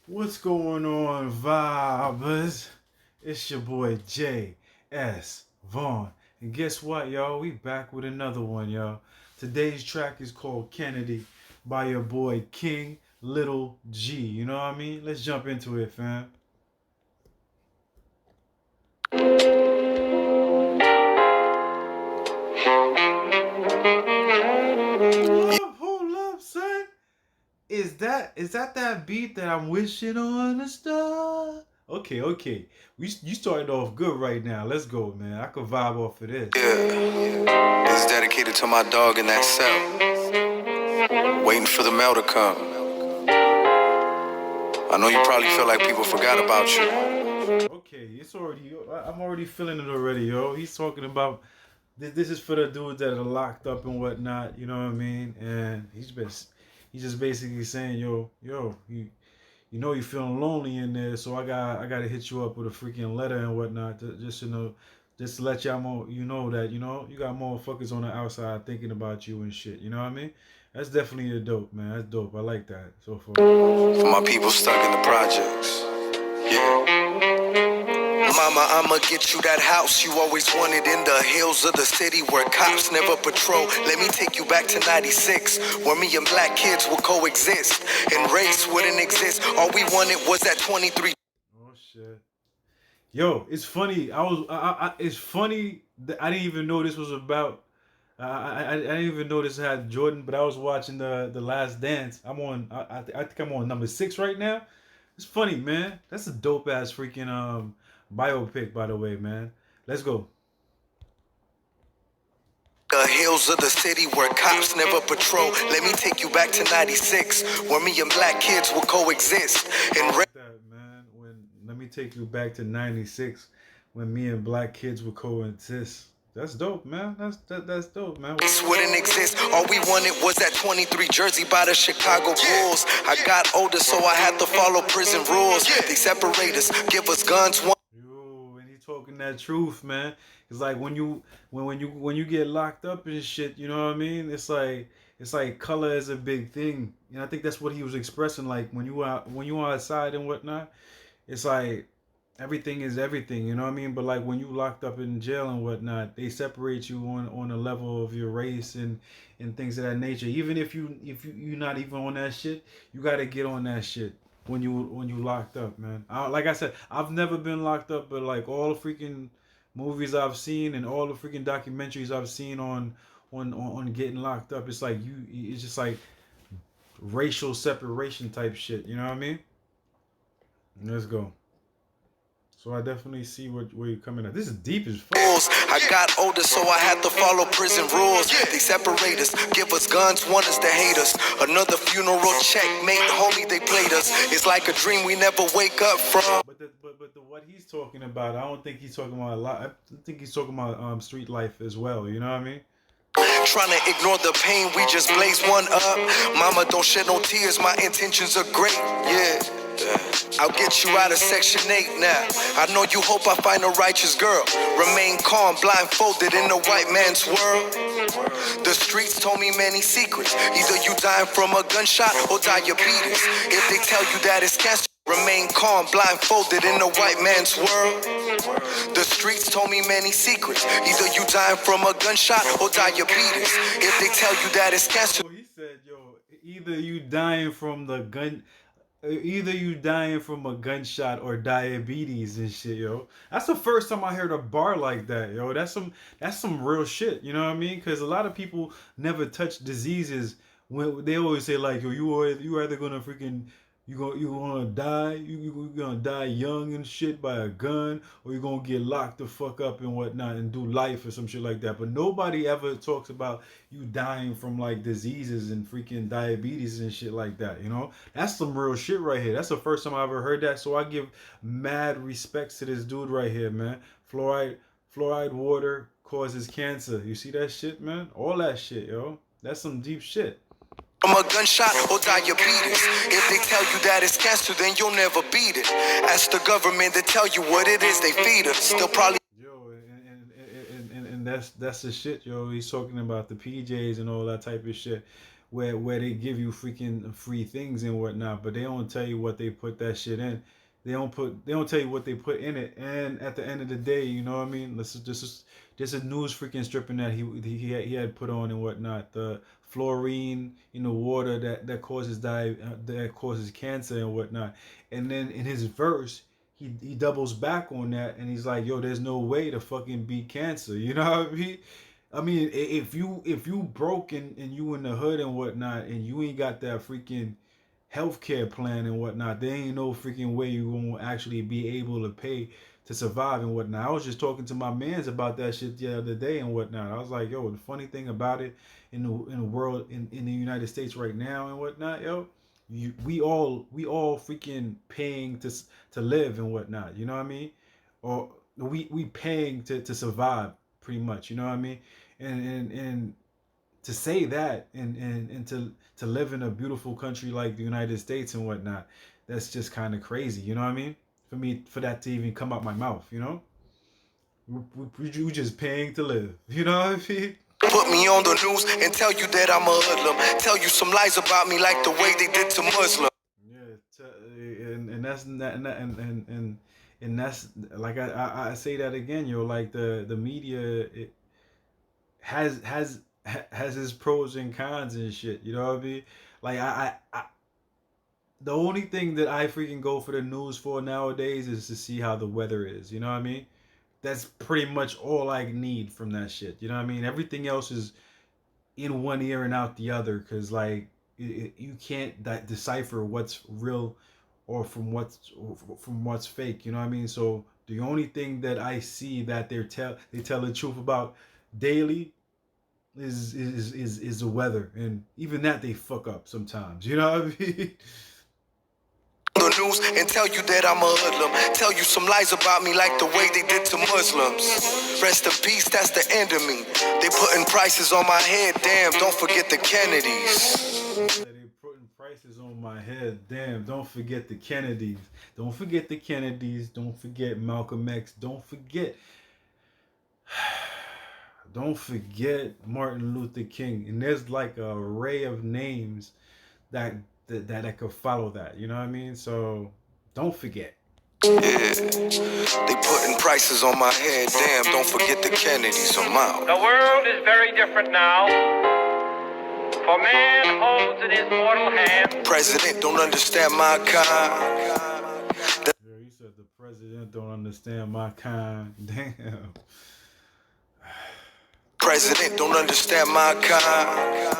What's going on, vibers? It's your boy J.S. Vaughn. And guess what, y'all? We back with another one, y'all. Today's track is called Kennedy by your boy King Little G. You know what I mean? Let's jump into it, fam. Hold up, son. Is that beat that I'm wishing on a star? Okay. You started off good right now. Let's go, man. I could vibe off of this. Yeah, it's dedicated to my dog in that cell, waiting for the mail to come. I know you probably feel like people forgot about you. Okay, I'm already feeling it already, yo. He's talking about this is for the dudes that are locked up and whatnot. You know what I mean? And he's just basically saying, yo, you know you're feeling lonely in there, so I got to hit you up with a freaking letter and whatnot, just just to let y'all know that you got motherfuckers on the outside thinking about you and shit. You know what I mean? That's definitely a dope, man. That's dope. I like that so far. For my people stuck in the projects. Yeah. Mama, I'ma get you that house you always wanted in the hills of the city where cops never patrol. Let me take you back to 96, where me and black kids would coexist and race wouldn't exist. All we wanted was that 23. Oh shit. Yo, it's funny. It's funny that I didn't even know this was about. I didn't even know this had Jordan, but I was watching the Last Dance. I think I'm on number 6 right now. It's funny, man. That's a dope ass freaking biopic, by the way, man. Let's go. The hills of the city where cops never patrol. Let me take you back to 96, where me and black kids would coexist and Like that, man. Let me take you back to '96 when me and black kids would coexist. That's dope, man. That's dope, man. race wouldn't exist. All we wanted was that 23 jersey by the Chicago Bulls. I got older, so I had to follow prison rules. They separate us, give us guns. Yo, and he talking that truth, man. It's like when you get locked up and shit, you know what I mean? It's like color is a big thing. And I think that's what he was expressing. Like when you outside and whatnot, it's like everything is everything, you know what I mean? But like when you locked up in jail and whatnot, they separate you on a level of your race and things of that nature. Even if you're not even on that shit, you gotta get on that shit when you locked up, man. Like I said, I've never been locked up, but like all the freaking movies I've seen and all the freaking documentaries I've seen on getting locked up, it's just like racial separation type shit. You know what I mean? Let's go. So I definitely see where you're coming at. This is deep as fuck. I got older, so I had to follow prison rules. They separate us, give us guns, want us to hate us. Another funeral checkmate, homie, they played us. It's like a dream we never wake up from. But what he's talking about, I don't think he's talking about a lot. I think he's talking about street life as well. You know what I mean? Trying to ignore the pain, we just blaze one up. Mama, don't shed no tears, my intentions are great, yeah. I'll get you out of Section 8 now. I know you hope I find a righteous girl. Remain calm, blindfolded in the white man's world. The streets told me many secrets. Either you dying from a gunshot or diabetes. If they tell you that it's cancer, remain calm, blindfolded in the white man's world. The streets told me many secrets. Either you dying from a gunshot or diabetes. If they tell you that it's cancer. So he said, "Yo, either you dying from the gun, either you dying from a gunshot or diabetes and shit, yo." That's the first time I heard a bar like that, yo. That's some real shit. You know what I mean? Because a lot of people never touch diseases. When they always say like, yo, you either gonna freaking you gonna die, you gonna die young and shit by a gun, or you're gonna get locked the fuck up and whatnot and do life or some shit like that. But nobody ever talks about you dying from like diseases and freaking diabetes and shit like that. You know, that's some real shit right here. That's the first time I ever heard that. So I give mad respects to this dude right here, man. Fluoride water causes cancer. You see that shit, man? All that shit, yo. That's some deep shit. From a gunshot or diabetes. If they tell you that it's cancer, then you'll never beat it. Ask the government to tell you what it is they feed us. They'll probably. Yo, and that's the shit, yo. He's talking about the PJs and all that type of shit. where they give you freaking free things and whatnot, but they don't tell you what they put that shit in. They don't tell you what they put in it. And at the end of the day, you know what I mean? This is a news freaking stripping that he had put on and whatnot. The fluorine in the water that causes that causes cancer and whatnot. And then in his verse, he doubles back on that and he's like, yo, there's no way to fucking beat cancer. You know what I mean? I mean, if you broke and you in the hood and whatnot, and you ain't got that freaking healthcare plan and whatnot, there ain't no freaking way you gonna actually be able to pay to survive and whatnot. I was just talking to my mans about that shit the other day and whatnot. I was like, yo, the funny thing about it in the world in the United States right now and whatnot, yo, we all freaking paying to live and whatnot. You know what I mean? Or we paying to survive pretty much. You know what I mean? And to say that and to live in a beautiful country like the United States and whatnot, that's just kind of crazy. You know what I mean? For that to even come out my mouth, you know, we just paying to live. You know what I mean? Put me on the news and tell you that I'm a hoodlum. Tell you some lies about me like the way they did to Muslims. Yeah, and that's not and that's like I say that again, yo. Like the media, it has its pros and cons and shit. You know what I mean? Like the only thing that I freaking go for the news for nowadays is to see how the weather is. You know what I mean? That's pretty much all I need from that shit. You know what I mean? Everything else is in one ear and out the other, because like you can't decipher what's real or from what's fake. You know what I mean? So the only thing that I see that they tell the truth about daily is the weather, and even that they fuck up sometimes. You know what I mean? The news and tell you that I'm a hoodlum. Tell you some lies about me like the way they did to Muslims. Rest in peace, that's the end of me. They putting prices on my head, damn, don't forget the Kennedys. They putting prices on my head, damn, don't forget the Kennedys. Don't forget the Kennedys. Don't forget Malcolm X. Don't forget Martin Luther King. And there's like a array of names that could follow that. You know what I mean? So don't forget. Yeah, they putting prices on my head. Damn, don't forget the Kennedys. I'm out. The world is very different now. For man holds in his mortal hand. President don't understand my kind. Yeah, you said the president don't understand my kind. Damn. President don't understand my kind.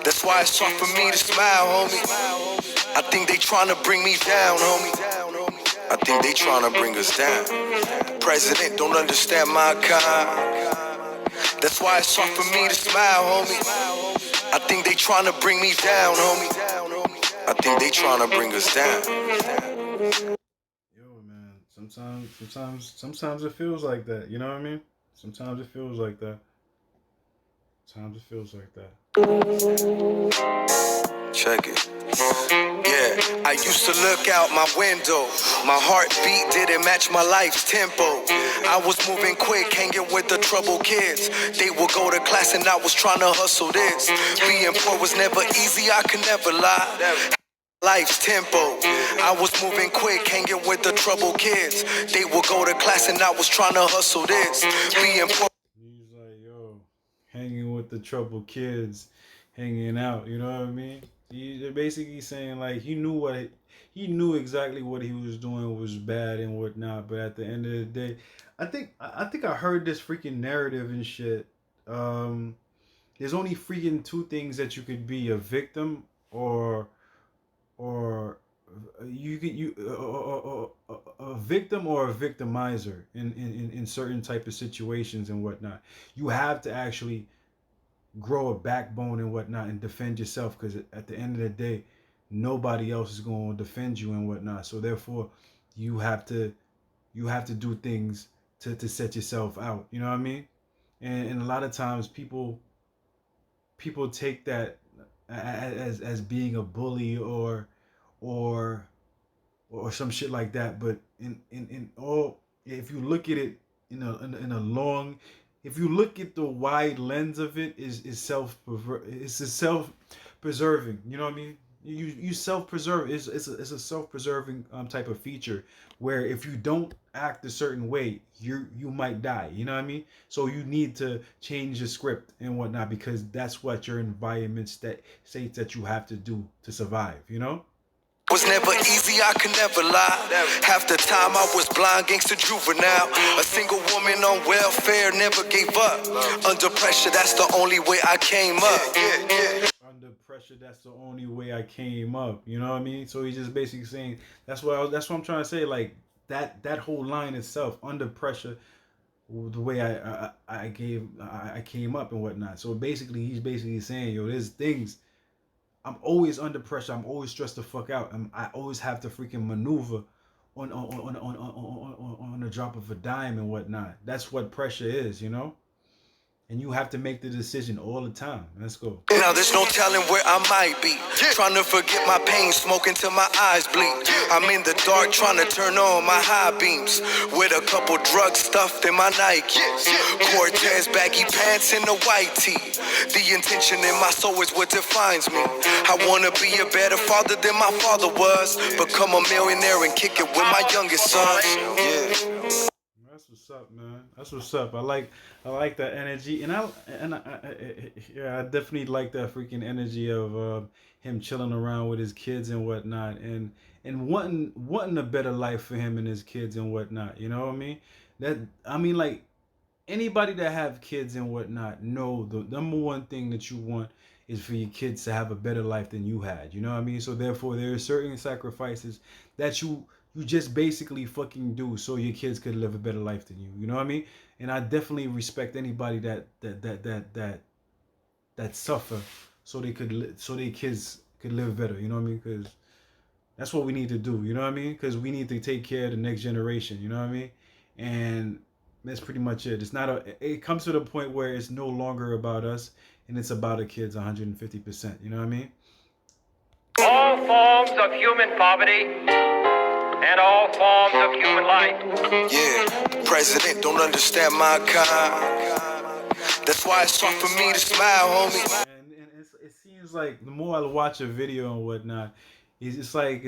That's why it's hard for me to smile, homie. I think they trying to bring me down, homie. I think they trying to bring us down. President don't understand my kind. That's why it's hard for me to smile, homie. I think they trying to bring me down, homie. I think they trying to bring us down. Yo, man. Sometimes it feels like that. You know what I mean? Sometimes it feels like that. Sometimes it feels like that. Check it. Yeah, I used to look out my window. My heartbeat didn't match my life's tempo. I was moving quick, hanging with the troubled kids. They would go to class and I was trying to hustle this. Being poor was never easy, I could never lie. Life's tempo. I was moving quick, hanging with the troubled kids. They would go to class and I was trying to hustle this. Being poor. He's like, yo, hanging with the troubled kids, hanging out. You know what I mean? He's basically saying like he knew exactly what he was doing was bad and whatnot. But at the end of the day, I think I heard this freaking narrative and shit. There's only freaking two things that you could be: a victim or a victim or a victimizer in certain type of situations and whatnot. You have to actually grow a backbone and whatnot and defend yourself, because at the end of the day, nobody else is going to defend you and whatnot. So therefore, you have to do things to set yourself out. You know what I mean? And a lot of times people take that as being a bully or some shit like that. But in all, if you look at it in a if you look at the wide lens of it, is a self preserving. You know what I mean? You self preserve. It's a self preserving type of feature where if you don't act a certain way, you might die. You know what I mean? So you need to change the script and whatnot because that's what your environment states that you have to do to survive. You know? Was never easy, I could never lie. Half the time I was blind, gangster juvenile. A single woman on welfare, never gave up. Under pressure, that's the only way I came up. Under pressure, that's the only way I came up. You know what I mean? So he's just basically saying that's what I'm trying to say. Like that whole line itself, under pressure, the way I came up and whatnot. So basically, he's basically saying, yo, there's things. I'm always under pressure. I'm always stressed the fuck out. I always have to freaking maneuver on the drop of a dime and whatnot. That's what pressure is, you know. And you have to make the decision all the time. Let's go. Now there's no telling where I might be. Trying to forget my pain, smoking till my eyes bleed. I'm in the dark trying to turn on my high beams. With a couple drugs stuffed in my Nikes. Cortez, baggy pants, and a white tee. The intention in my soul is what defines me. I wanna be a better father than my father was. Become a millionaire and kick it with my youngest son. Yeah. That's what's up, man. That's what's up. I like that energy, and I definitely like that freaking energy of him chilling around with his kids and whatnot, and wanting a better life for him and his kids and whatnot. You know what I mean? Like anybody that have kids and whatnot know the number one thing that you want is for your kids to have a better life than you had. You know what I mean? So therefore, there are certain sacrifices that you just basically fucking do so your kids could live a better life than you. You know what I mean? And I definitely respect anybody that suffer so their kids could live better. You know what I mean? Because that's what we need to do. You know what I mean? Because we need to take care of the next generation. You know what I mean? And that's pretty much it. It comes to the point where it's no longer about us and it's about the kids 150%. You know what I mean? All forms of human poverty and all forms of human life. Yeah, president don't understand my kind. That's why it's hard for me to smile, homie. And it seems like the more I watch a video and whatnot, it's like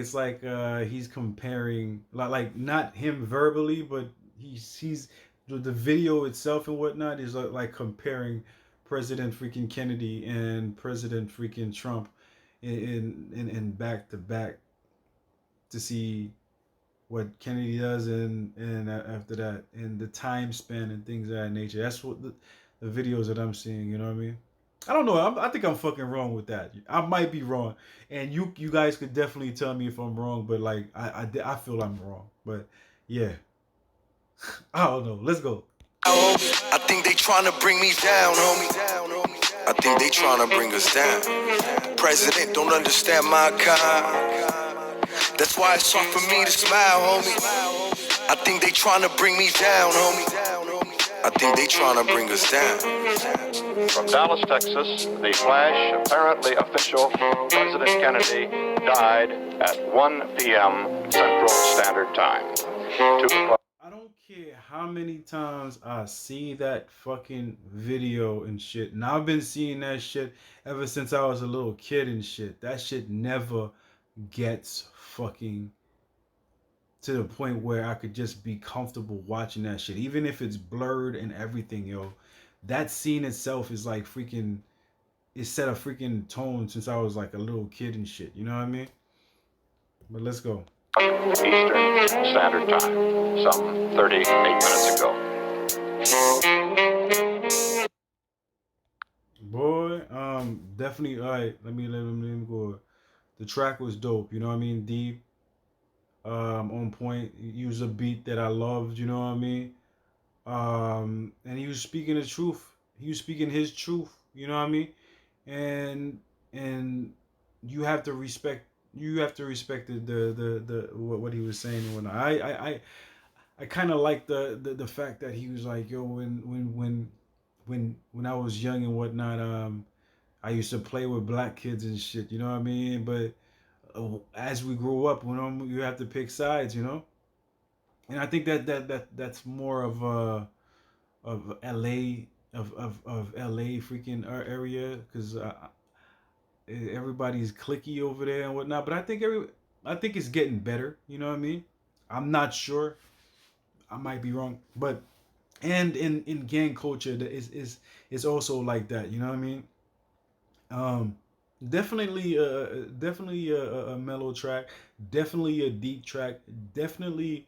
he's comparing like not him verbally, but he's the video itself and whatnot is like comparing President freaking Kennedy and President freaking Trump in back to back to see what Kennedy does and after that and the time span and things of that nature. That's what the videos that I'm seeing. You know what I mean? I don't know. I think I'm fucking wrong with that. I might be wrong, and you guys could definitely tell me if I'm wrong. But like I feel I'm wrong. But yeah, I don't know. Let's go. I think they trying to bring me down, homie. I think they trying to bring us down. President don't understand my kind. That's why it's hard for me to smile, homie. I think they trying to bring me down, homie. I think they trying to bring us down. From Dallas, Texas, the flash, apparently official, President Kennedy died at 1 p.m. Central Standard Time. 2 o'clock. I don't care how many times I see that fucking video and shit. And I've been seeing that shit ever since I was a little kid and shit. That shit never gets fucking to the point where I could just be comfortable watching that shit. Even if it's blurred and everything, yo. That scene itself is like freaking, it set a freaking tone since I was like a little kid and shit. You know what I mean? But let's go. Eastern Standard Time, some 38 minutes ago. Boy, definitely. All right, let me go. The track was dope. You know what I mean? Deep, on point. Use a beat that I loved. You know what I mean? And he was speaking the truth. He was speaking his truth. You know what I mean? And you have to respect. You have to respect the what he was saying and whatnot. I kind of like the fact that he was like, yo, when I was young and whatnot, I used to play with black kids and shit. You know what I mean? But as we grow up, you have to pick sides. You know. And I think that's more of LA of LA freaking area because everybody's clicky over there and whatnot. But I think it's getting better. You know what I mean? I'm not sure. I might be wrong, but and in gang culture, that is also like that. You know what I mean? Um, definitely a mellow track, definitely a deep track, definitely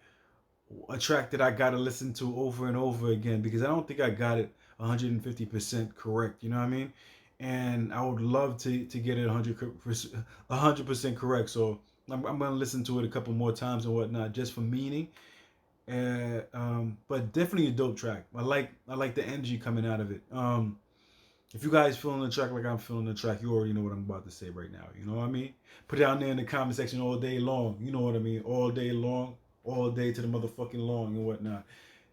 a track that I gotta listen to over and over again because I don't think I got it 150% correct. You know what I mean? And I would love to get it 100% correct. So I'm gonna listen to it a couple more times and whatnot just for meaning. But definitely a dope track. I like the energy coming out of it. If you guys feeling the track like I'm feeling the track, you already know what I'm about to say right now. You know what I mean? Put it down there in the comment section all day long. You know what I mean? All day long, all day to the motherfucking long and whatnot.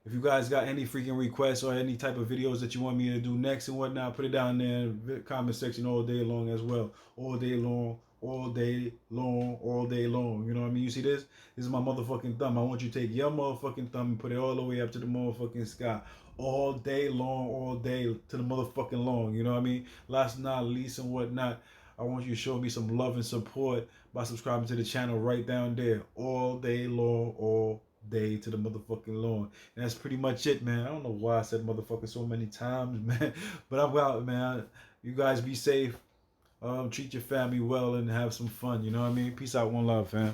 If you guys got any freaking requests or any type of videos that you want me to do next and whatnot, put it down there in the comment section all day long as well. All day long, all day long, all day long. You know what I mean? You see this? This is my motherfucking thumb. I want you to take your motherfucking thumb and put it all the way up to the motherfucking sky. All day long, all day to the motherfucking long. You know what I mean? Last not least and whatnot, I want you to show me some love and support by subscribing to the channel right down there. All day long, all day to the motherfucking long. And that's pretty much it, man. I don't know why I said motherfucker so many times, man. But I'm out, man. You guys be safe. Treat your family well and have some fun. You know what I mean? Peace out, one love, fam.